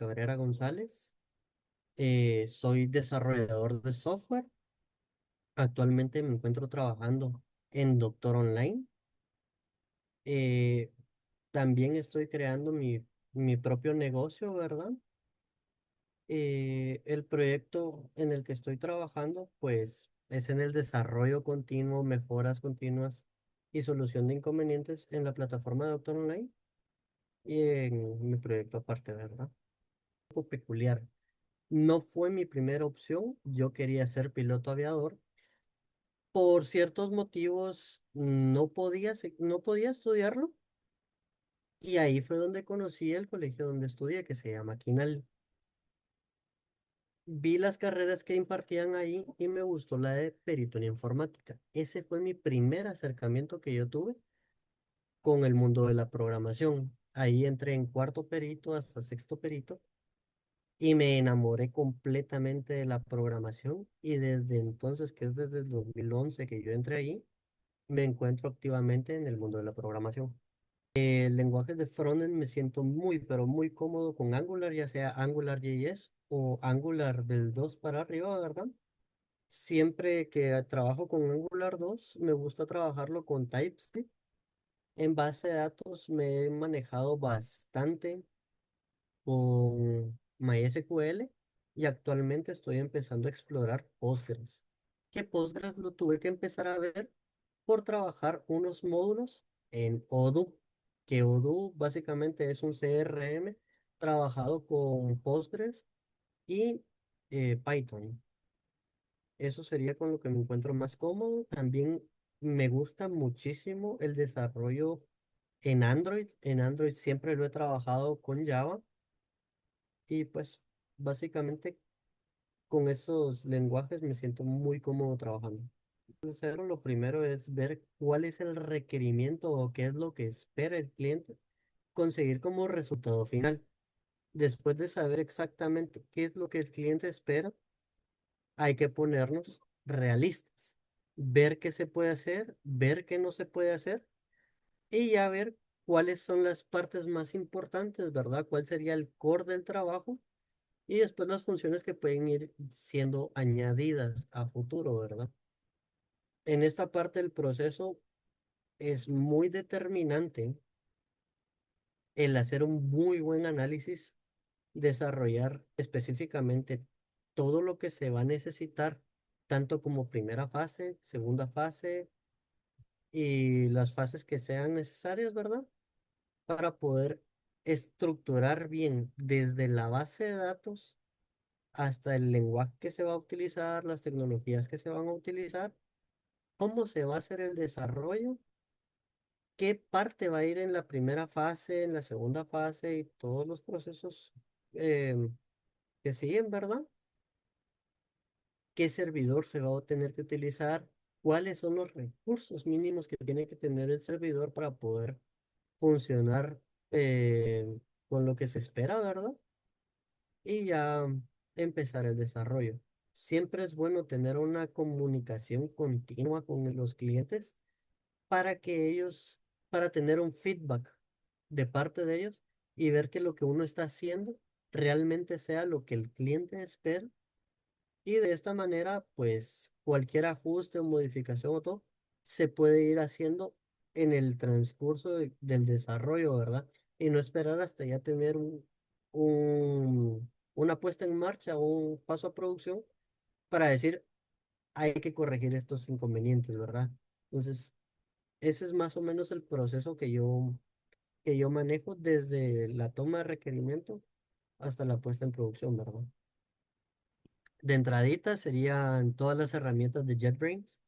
Cabrera González. Soy desarrollador de software. Actualmente me encuentro trabajando en Doctor Online. Eh, También estoy creando mi propio negocio, ¿verdad? El proyecto en el que estoy trabajando, pues, es en el desarrollo continuo, mejoras continuas y solución de inconvenientes en la plataforma de Doctor Online y en mi proyecto aparte, ¿verdad? Un poco peculiar. No fue mi primera opción. Yo quería ser piloto aviador. Por ciertos motivos no podía estudiarlo. Y ahí fue donde conocí el colegio donde estudié, que se llama Quinal. Vi las carreras que impartían ahí y me gustó la de perito en informática. Ese fue mi primer acercamiento que yo tuve con el mundo de la programación. Ahí entré en cuarto perito hasta sexto perito y me enamoré completamente de la programación y desde entonces, que es desde el 2011 que yo entré ahí, me encuentro activamente en el mundo de la programación. El lenguaje de frontend me siento muy, pero muy cómodo con Angular, ya sea Angular JS o Angular del 2 para arriba, ¿verdad? Siempre que trabajo con Angular 2 me gusta trabajarlo con TypeScript. En base de datos me he manejado bastante con MySQL y actualmente estoy empezando a explorar Postgres. Que Postgres lo tuve que empezar a ver por trabajar unos módulos en Odoo, que Odoo básicamente es un CRM trabajado con Postgres y Python. Eso sería con lo que me encuentro más cómodo. También me gusta muchísimo el desarrollo en Android. En Android siempre lo he trabajado con Java y pues básicamente con esos lenguajes me siento muy cómodo trabajando. Entonces, lo primero es ver cuál es el requerimiento o qué es lo que espera el cliente conseguir como resultado final. Después de saber exactamente qué es lo que el cliente espera, hay que ponernos realistas, ver qué se puede hacer, ver qué no se puede hacer y ya ver cuáles son las partes más importantes, ¿verdad? ¿Cuál sería el core del trabajo? Y después las funciones que pueden ir siendo añadidas a futuro, ¿verdad? En esta parte del proceso es muy determinante el hacer un muy buen análisis, desarrollar específicamente todo lo que se va a necesitar, tanto como primera fase, segunda fase y las fases que sean necesarias, ¿verdad? Para poder estructurar bien desde la base de datos hasta el lenguaje que se va a utilizar, las tecnologías que se van a utilizar, cómo se va a hacer el desarrollo, qué parte va a ir en la primera fase, en la segunda fase y todos los procesos que siguen, ¿verdad? ¿Qué servidor se va a tener que utilizar? ¿Cuáles son los recursos mínimos que tiene que tener el servidor para poder funcionar con lo que se espera, ¿verdad? Y ya empezar el desarrollo. Siempre es bueno tener una comunicación continua con los clientes para que ellos, para tener un feedback de parte de ellos y ver que lo que uno está haciendo realmente sea lo que el cliente espera. Y de esta manera, pues cualquier ajuste o modificación o todo se puede ir haciendo en el transcurso del desarrollo, ¿verdad? Y no esperar hasta ya tener una puesta en marcha o un paso a producción para decir, hay que corregir estos inconvenientes, ¿verdad? Entonces, ese es más o menos el proceso que yo manejo desde la toma de requerimiento hasta la puesta en producción, ¿verdad? De entradita serían todas las herramientas de JetBrains.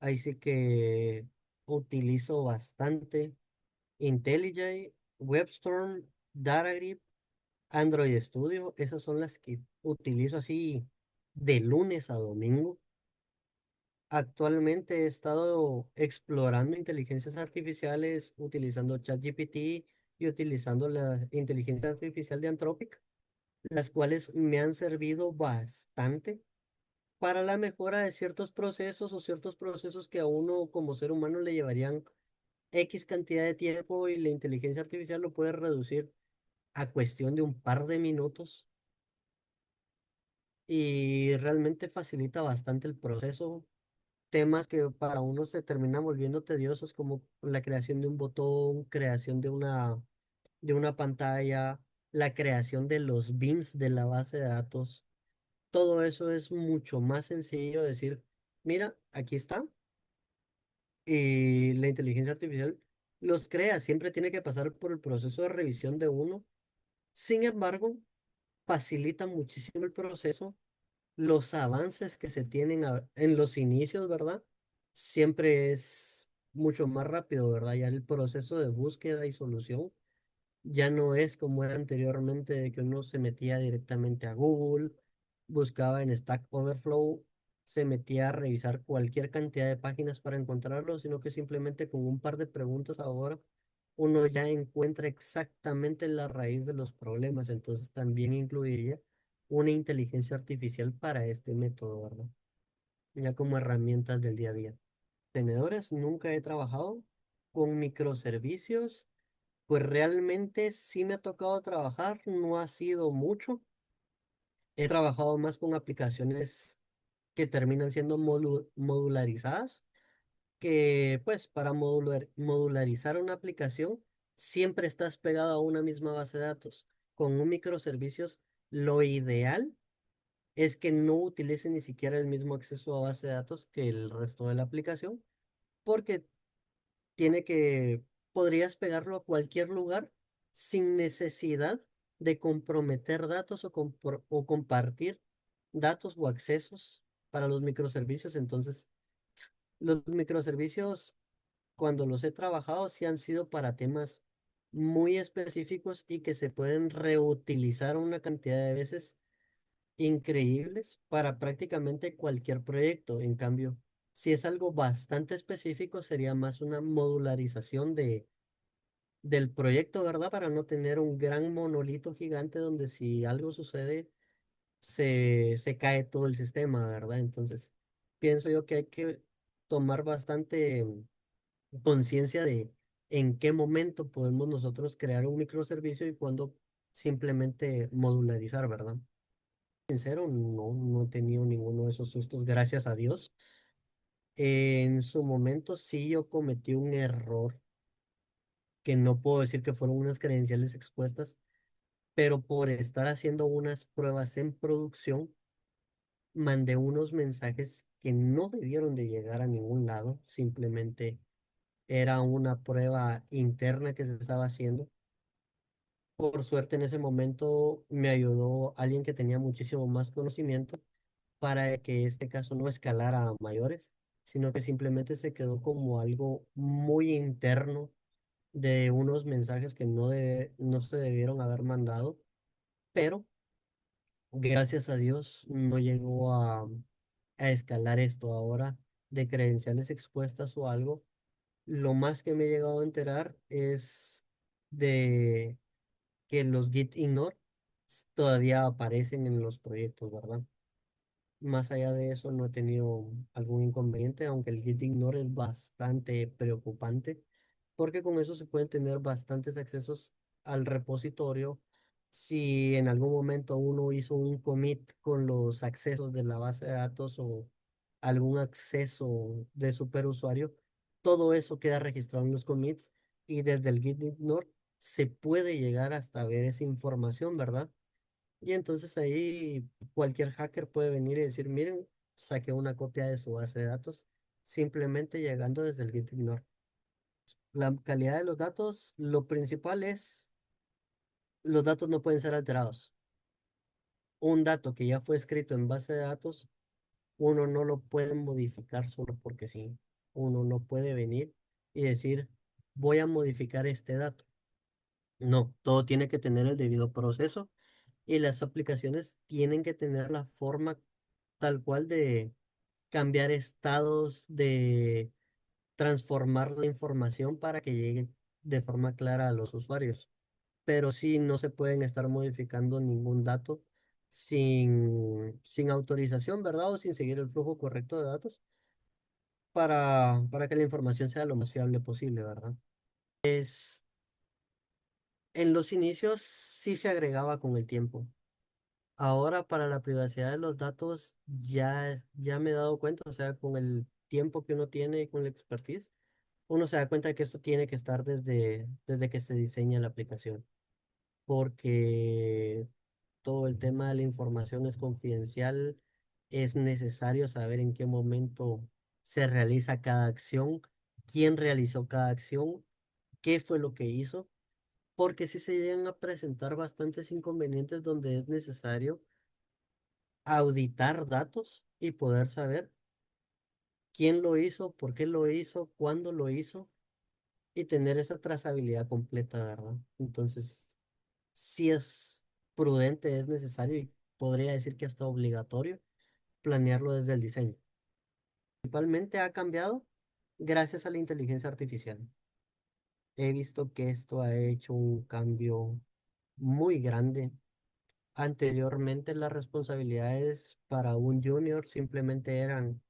Ahí sí que utilizo bastante IntelliJ, WebStorm, DataGrip, Android Studio. Esas son las que utilizo así de lunes a domingo. Actualmente he estado explorando inteligencias artificiales utilizando ChatGPT y utilizando la inteligencia artificial de Anthropic, las cuales me han servido bastante para la mejora de ciertos procesos o ciertos procesos que a uno como ser humano le llevarían X cantidad de tiempo y la inteligencia artificial lo puede reducir a cuestión de un par de minutos y realmente facilita bastante el proceso. Temas que para uno se terminan volviendo tediosos como la creación de un botón, creación de una pantalla, la creación de los bins de la base de datos. Todo eso es mucho más sencillo decir, mira, aquí está. Y la inteligencia artificial los crea, siempre tiene que pasar por el proceso de revisión de uno. Sin embargo, facilita muchísimo el proceso, los avances que se tienen en los inicios, ¿verdad? Siempre es mucho más rápido, ¿verdad? Ya el proceso de búsqueda y solución ya no es como era anteriormente, de que uno se metía directamente a Google, buscaba en Stack Overflow, se metía a revisar cualquier cantidad de páginas para encontrarlo, sino que simplemente con un par de preguntas ahora uno ya encuentra exactamente la raíz de los problemas. Entonces también incluiría una inteligencia artificial para este método, ¿verdad? Ya como herramientas del día a día. Tenedores, nunca he trabajado con microservicios. Pues realmente sí me ha tocado trabajar, no ha sido mucho. He trabajado más con aplicaciones que terminan siendo modularizadas, que pues para modularizar una aplicación siempre estás pegado a una misma base de datos. Con un microservicios, lo ideal es que no utilice ni siquiera el mismo acceso a base de datos que el resto de la aplicación, porque podrías pegarlo a cualquier lugar sin necesidad de comprometer datos o compartir datos o accesos para los microservicios. Entonces, los microservicios, cuando los he trabajado, sí han sido para temas muy específicos y que se pueden reutilizar una cantidad de veces increíbles para prácticamente cualquier proyecto. En cambio, si es algo bastante específico, sería más una modularización del proyecto, ¿verdad? Para no tener un gran monolito gigante donde si algo sucede, se cae todo el sistema, ¿verdad? Entonces, pienso yo que hay que tomar bastante conciencia de en qué momento podemos nosotros crear un microservicio y cuándo simplemente modularizar, ¿verdad? Sincero, no he tenido ninguno de esos sustos, gracias a Dios. En su momento sí yo cometí un error que no puedo decir que fueron unas credenciales expuestas, pero por estar haciendo unas pruebas en producción, mandé unos mensajes que no debieron de llegar a ningún lado, simplemente era una prueba interna que se estaba haciendo. Por suerte en ese momento me ayudó alguien que tenía muchísimo más conocimiento para que este caso no escalara a mayores, sino que simplemente se quedó como algo muy interno de unos mensajes que no se debieron haber mandado, pero gracias a Dios no llegó a escalar esto ahora de credenciales expuestas o algo. Lo más que me he llegado a enterar es de que los git ignore todavía aparecen en los proyectos, ¿verdad? Más allá de eso, no he tenido algún inconveniente, aunque el git ignore es bastante preocupante, porque con eso se pueden tener bastantes accesos al repositorio. Si en algún momento uno hizo un commit con los accesos de la base de datos o algún acceso de superusuario, todo eso queda registrado en los commits y desde el git ignore se puede llegar hasta ver esa información, ¿verdad? Y entonces ahí cualquier hacker puede venir y decir, miren, saqué una copia de su base de datos, simplemente llegando desde el git ignore. La calidad de los datos, lo principal es, los datos no pueden ser alterados. Un dato que ya fue escrito en base de datos, uno no lo puede modificar solo porque sí. Uno no puede venir y decir, voy a modificar este dato. No, todo tiene que tener el debido proceso y las aplicaciones tienen que tener la forma tal cual de cambiar estados, de transformar la información para que llegue de forma clara a los usuarios. Pero sí no se pueden estar modificando ningún dato sin autorización, ¿verdad? O sin seguir el flujo correcto de datos para que la información sea lo más fiable posible, ¿verdad? Es, en los inicios sí se agregaba con el tiempo. Ahora para la privacidad de los datos ya me he dado cuenta, o sea, con el tiempo que uno tiene y con la expertise, uno se da cuenta de que esto tiene que estar desde que se diseña la aplicación, porque todo el tema de la información es confidencial, es necesario saber en qué momento se realiza cada acción, quién realizó cada acción, qué fue lo que hizo, porque si se llegan a presentar bastantes inconvenientes donde es necesario auditar datos y poder saber quién lo hizo, por qué lo hizo, cuándo lo hizo y tener esa trazabilidad completa, ¿verdad? Entonces, si es prudente, es necesario y podría decir que hasta obligatorio planearlo desde el diseño. Principalmente ha cambiado gracias a la inteligencia artificial. He visto que esto ha hecho un cambio muy grande. Anteriormente las responsabilidades para un junior simplemente eran,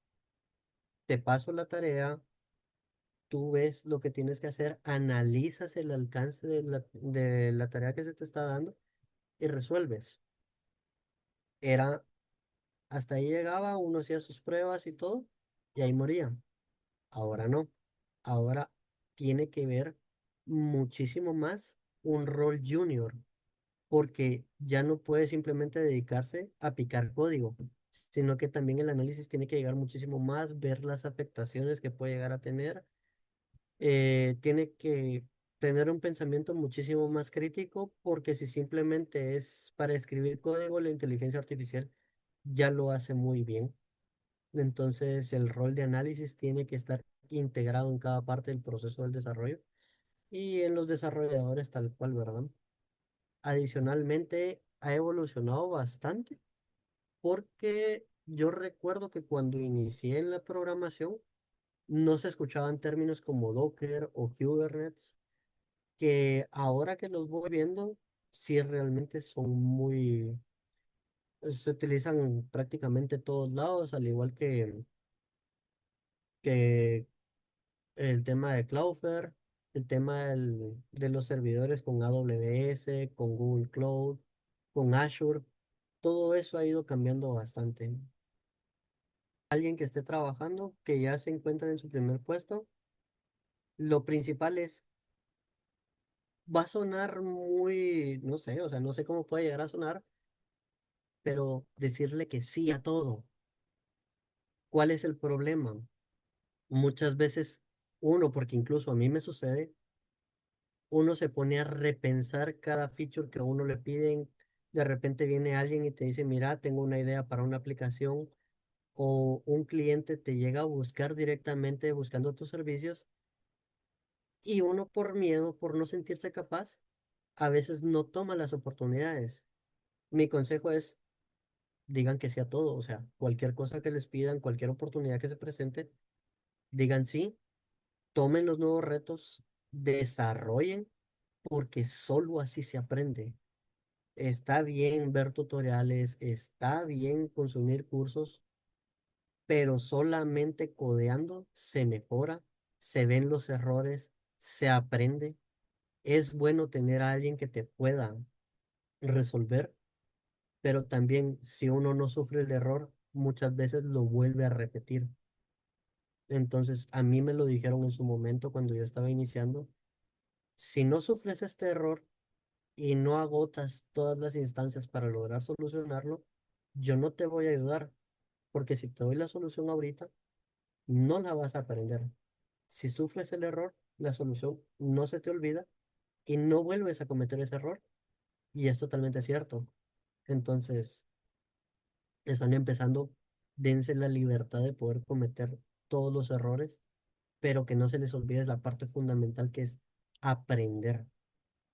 te paso la tarea, tú ves lo que tienes que hacer, analizas el alcance de la tarea que se te está dando y resuelves. Era, hasta ahí llegaba, uno hacía sus pruebas y todo, y ahí moría. Ahora no. Ahora tiene que ver muchísimo más un rol junior, porque ya no puede simplemente dedicarse a picar código, sino que también el análisis tiene que llegar muchísimo más, ver las afectaciones que puede llegar a tener, tiene que tener un pensamiento muchísimo más crítico, porque si simplemente es para escribir código, la inteligencia artificial ya lo hace muy bien. Entonces, el rol de análisis tiene que estar integrado en cada parte del proceso del desarrollo y en los desarrolladores tal cual, ¿verdad? Adicionalmente, ha evolucionado bastante porque yo recuerdo que cuando inicié en la programación no se escuchaban términos como Docker o Kubernetes, que ahora que los voy viendo, sí realmente son se utilizan prácticamente todos lados, al igual que el tema de Cloudflare, el tema de los servidores con AWS, con Google Cloud, con Azure, todo eso ha ido cambiando bastante. Alguien que esté trabajando, que ya se encuentra en su primer puesto, lo principal es, va a sonar muy, no sé, o sea, no sé cómo puede llegar a sonar, pero decirle que sí a todo. ¿Cuál es el problema? Muchas veces uno, porque incluso a mí me sucede, uno se pone a repensar cada feature que a uno le piden. De repente viene alguien y te dice, mira, tengo una idea para una aplicación, o un cliente te llega a buscar directamente buscando tus servicios y uno por miedo, por no sentirse capaz, a veces no toma las oportunidades. Mi consejo es, digan que sí a todo, o sea, cualquier cosa que les pidan, cualquier oportunidad que se presente, digan sí, tomen los nuevos retos, desarrollen, porque solo así se aprende. Está bien ver tutoriales, está bien consumir cursos, pero solamente codeando se mejora, se ven los errores, se aprende. Es bueno tener a alguien que te pueda resolver, pero también si uno no sufre el error, muchas veces lo vuelve a repetir. Entonces, a mí me lo dijeron en su momento cuando yo estaba iniciando, si no sufres este error y no agotas todas las instancias para lograr solucionarlo, yo no te voy a ayudar, porque si te doy la solución ahorita, no la vas a aprender. Si sufres el error, la solución no se te olvida y no vuelves a cometer ese error. Y es totalmente cierto. Entonces, están empezando, dense la libertad de poder cometer todos los errores, pero que no se les olvide la parte fundamental que es aprender.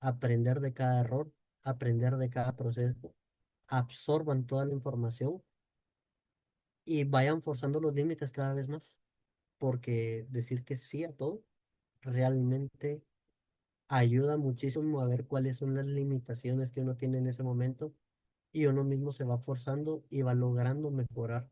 Aprender de cada error, aprender de cada proceso, absorban toda la información y vayan forzando los límites cada vez más, porque decir que sí a todo realmente ayuda muchísimo a ver cuáles son las limitaciones que uno tiene en ese momento y uno mismo se va forzando y va logrando mejorar